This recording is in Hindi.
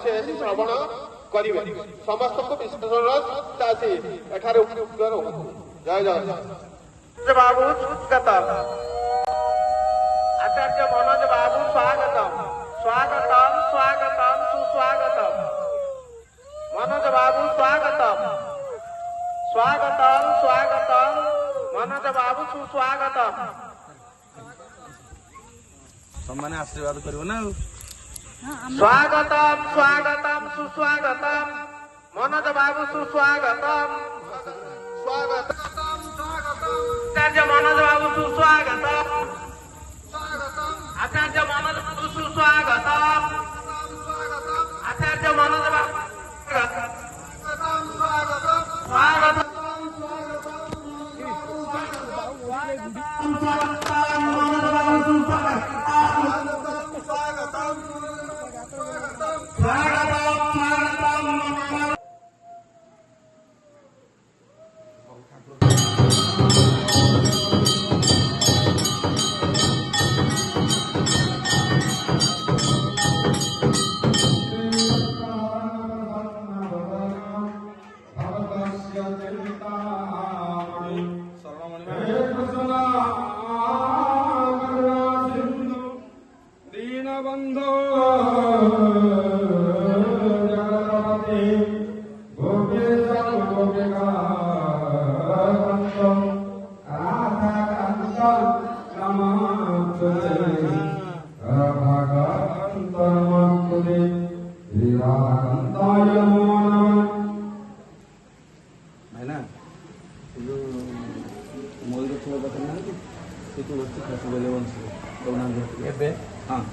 से श्रवण करेंगे समस्त को विशेष एठारे जय जय बाबू गत आचार्य मनोज बाबू स्वागतम स्वागतम स्वागतम सुस्वागतम मनोज बाबू स्वागतम स्वागतम स्वागतम मनोज बाबू सुस्वागतम सम्मान आशीर्वाद करियो ना स्वागतम स्वागतम सुस्वागतम मनोज बाबू सुस्वागतम स्वागतम आचार्य मनोज बाबू सुस्वागतम आचार्य मनोज बाबू सुस्वागतम आचार्य मनोज बाबू स्वागतम बंधो हाँ